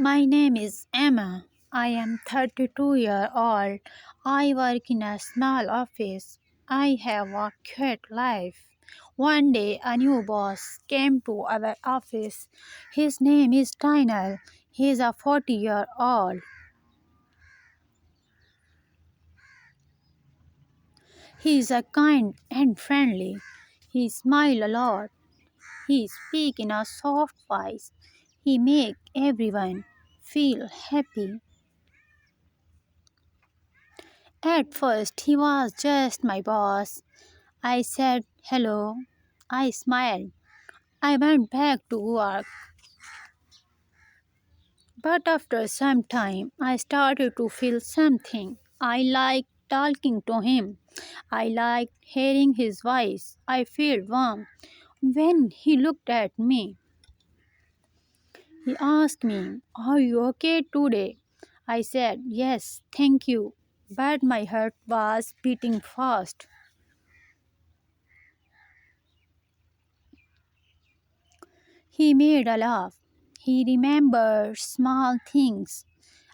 My name is Emma. I am 32 years old. I work in a small office. I have a quiet life. One day a new boss came to our office. His name is Daniel. He is a 40-year-old. He is a kind and friendly. He smiles a lot. He speaks in a soft voice. He makes everyone feel happy. At first, he was just my boss. I said hello. I smiled. I went back to work. But after some time, I started to feel something. I liked talking to him. I liked hearing his voice. I felt warm. When he looked at me, he asked me, "Are you okay today?" I said, "Yes, thank you." But my heart was beating fast. He made a laugh. He remembered small things.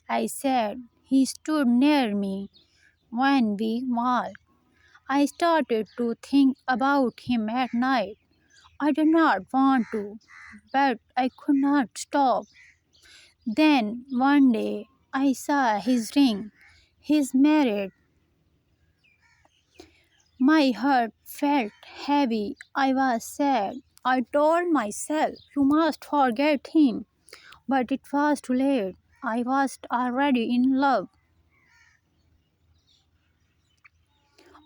I said, he stood near me when we walked. I started to think about him at night. I did not want to, but I could not stop. Then one day I saw his ring. He's married. My heart felt heavy. I was sad. I told myself, you must forget him. But it was too late. I was already in love.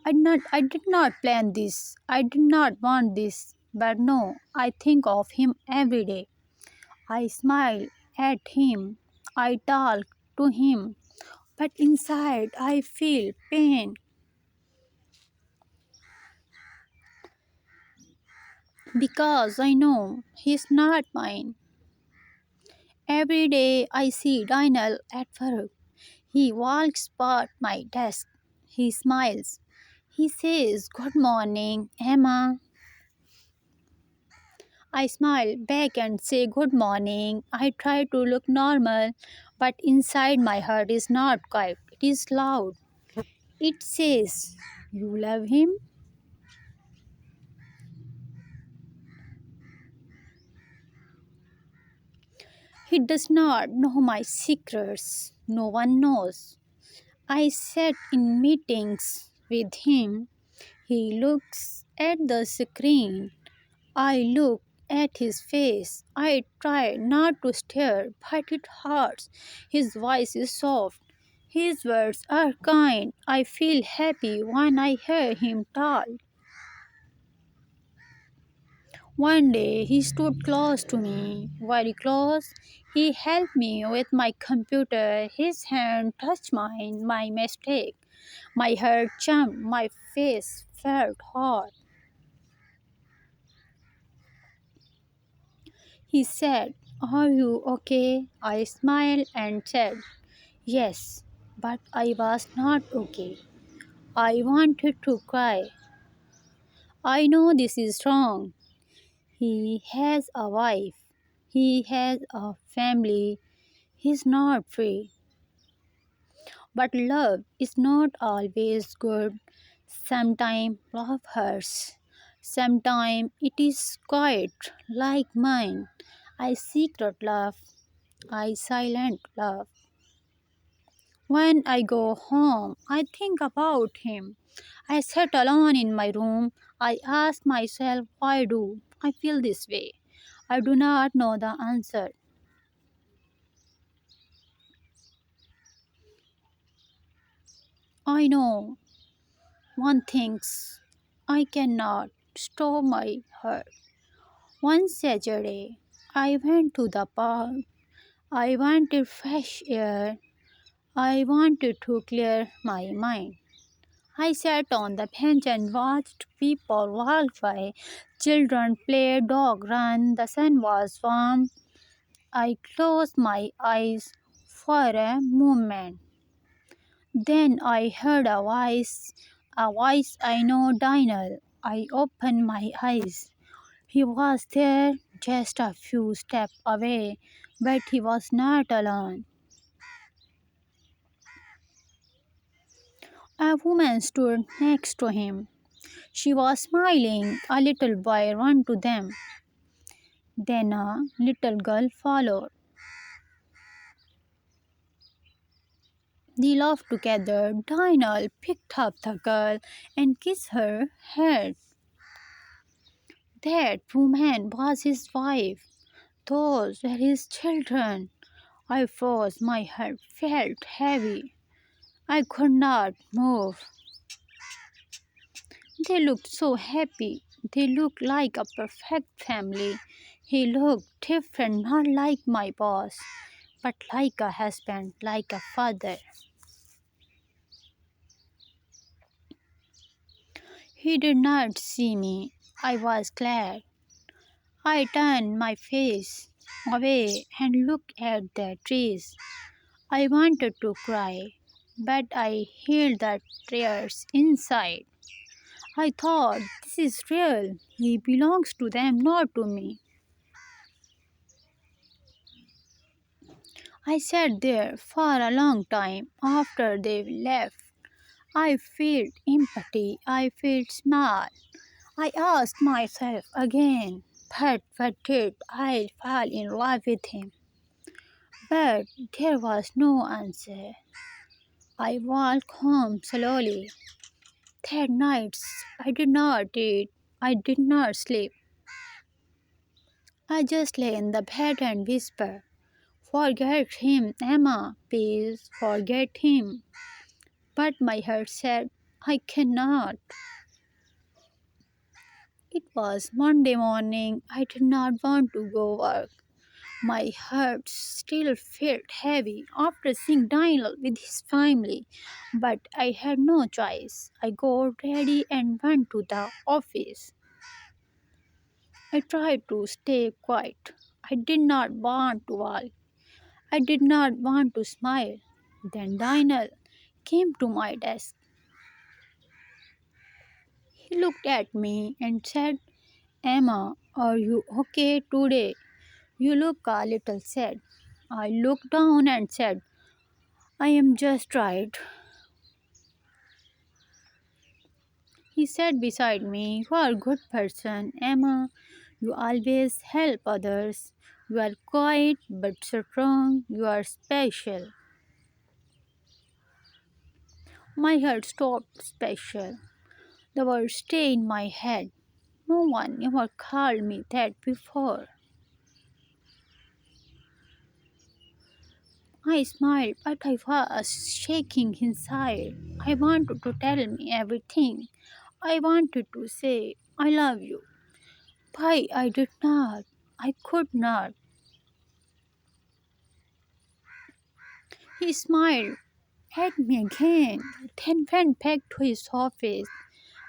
I did not plan this. I did not want this. But no, I think of him every day. I smile at him. I talk to him. But inside I feel pain because I know he's not mine. Every day I see Daniel at work. He walks past my desk. He smiles. He says, "Good morning, Emma." I smile back and say, "Good morning." I try to look normal, but inside my heart is not quiet. It is loud. It says, "You love him?" He does not know my secrets. No one knows. I sat in meetings with him. He looks at the screen. I look at his face. I try not to stare, but it hurts. His voice is soft. His words are kind. I feel happy when I hear him talk. One day he stood close to me, very close. He helped me with my computer. His hand touched mine, my mistake. My heart jumped, my face felt hot. He said, "Are you okay?" I smiled and said, "Yes," but I was not okay. I wanted to cry. I know this is wrong. He has a wife. He has a family. He's not free. But love is not always good. Sometimes love hurts. Sometimes it is quiet, like mine. I secret love. I silent love. When I go home, I think about him. I sit alone in my room. I ask myself, why do I feel this way? I do not know the answer. I know one thinks I cannot stop my heart. One Saturday, I went to the park. I wanted fresh air. I wanted to clear my mind. I sat on the bench and watched people walk by. Children play, dog run. The sun was warm. I closed my eyes for a moment. Then I heard a voice I know, Daniel. I opened my eyes. He was there, just a few steps away, but he was not alone. A woman stood next to him. She was smiling. A little boy ran to them. Then a little girl followed. They laughed together. Daniel picked up the girl and kissed her head. That woman was his wife. Those were his children. I froze. My head felt heavy. I could not move. They looked so happy. They looked like a perfect family. He looked different, not like my boss, but like a husband, like a father. He did not see me. I was glad. I turned my face away and looked at the trees. I wanted to cry, but I held the tears inside. I thought, this is real. He belongs to them, not to me. I sat there for a long time after they left. I felt empathy. I felt small. I asked myself again, but what did I fall in love with him? But there was no answer. I walked home slowly. That night I did not eat. I did not sleep. I just lay in the bed and whispered, forget him, Emma, please forget him. But my heart said, I cannot. It was Monday morning. I did not want to go work. My heart still felt heavy after seeing Daniel with his family, but I had no choice. I got ready and went to the office. I tried to stay quiet. I did not want to walk. I did not want to smile. Then Daniel came to my desk. He looked at me and said, Emma, are you okay today? You look a little sad. I looked down and said, I am just right. He sat beside me. You are a good person, Emma. You always help others. You are quiet but strong. You are special. My heart stopped special. The words stay in my head. No one ever called me that before. I smiled, but I was shaking inside. I wanted to tell me everything. I wanted to say, I love you. But I did not. I could not. He smiled at me again, then went back to his office.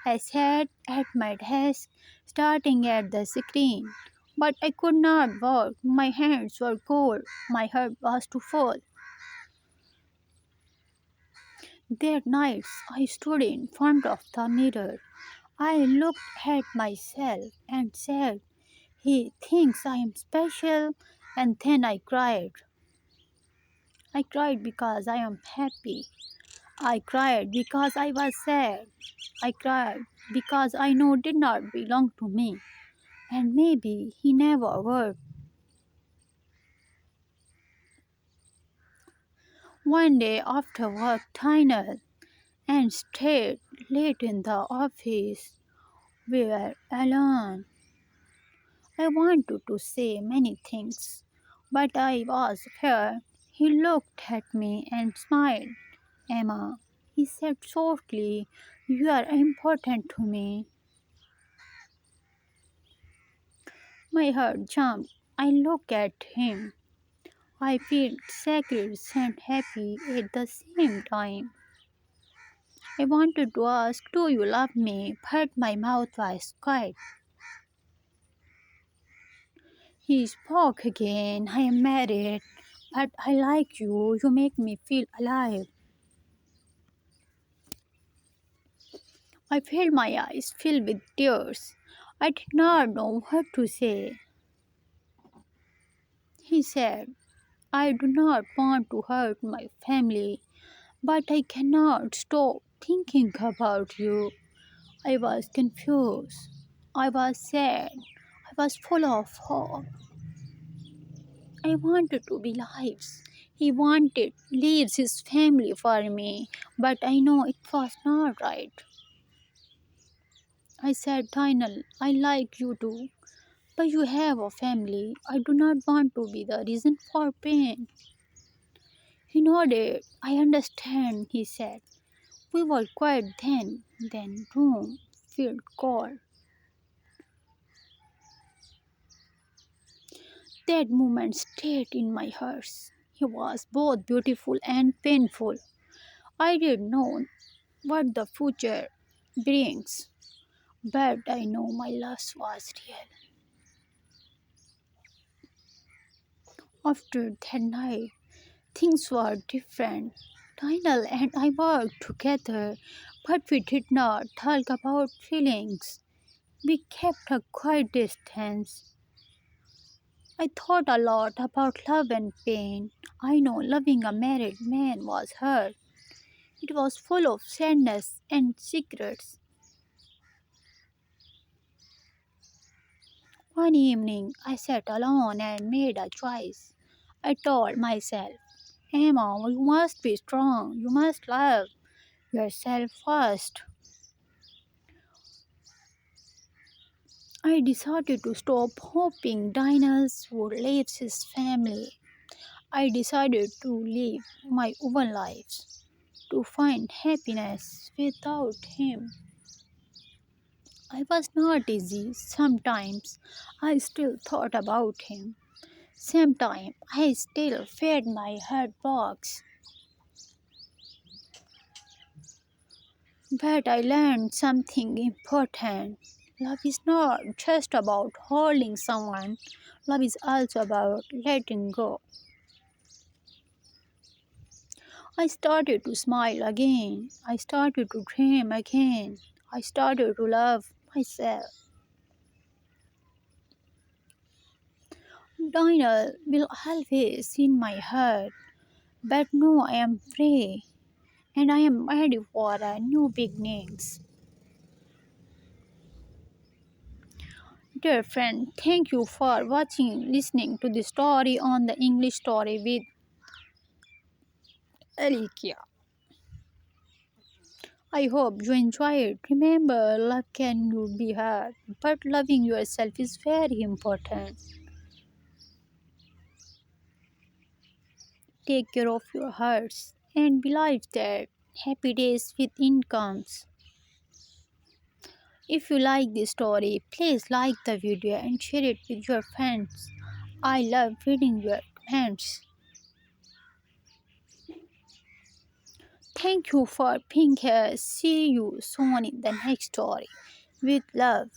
I sat at my desk, starting at the screen. But I could not work. My hands were cold. My heart was to fall. That night, I stood in front of the mirror. I looked at myself and said, he thinks I am special, and then I cried. I cried because I am happy. I cried because I was sad. I cried because I know did not belong to me, and maybe he never would. One day after work, Tyner and stayed late in the office. We were alone. I wanted to say many things, but I was afraid. He looked at me and smiled. Emma, he said softly, you are important to me. My heart jumped. I looked at him. I felt sacred and happy at the same time. I wanted to ask, do you love me? But my mouth was quiet. He spoke again. I am married, but I like you. You make me feel alive. I felt my eyes fill with tears. I did not know what to say. He said, I do not want to hurt my family, but I cannot stop thinking about you. I was confused. I was sad. I was full of hope. I wanted to be lives. He wanted leaves his family for me, but I know it was not right. I said, Dinal, I like you too, but you have a family. I do not want to be the reason for pain. He nodded. I understand, he said. We were quiet then room felt cold. That moment stayed in my heart. He was both beautiful and painful. I didn't know what the future brings, but I know my loss was real. After that night, things were different. Lionel and I worked together, but we did not talk about feelings. We kept a quiet distance. I thought a lot about love and pain. I know loving a married man was hard. It was full of sadness and secrets. One evening, I sat alone and made a choice. I told myself, Emma, you must be strong. You must love yourself first. I decided to stop hoping Dinas would leave his family. I decided to live my own life, to find happiness without him. I was not easy. Sometimes I still thought about him. Sometimes I still fed my heart box. But I learned something important. Love is not just about holding someone, love is also about letting go. I started to smile again. I started to dream again. I started to love myself. Daniel will always in my heart, but now I am free and I am ready for a new beginnings. Dear friend, thank you for listening to the story on the English story with Alikia. I hope you enjoy it. Remember, love can be hard, but loving yourself is very important. Take care of your hearts and believe that happy days with incomes. If you like this story, please like the video and share it with your friends. I love reading your comments. Thank you for being here. See you soon in the next story. With love.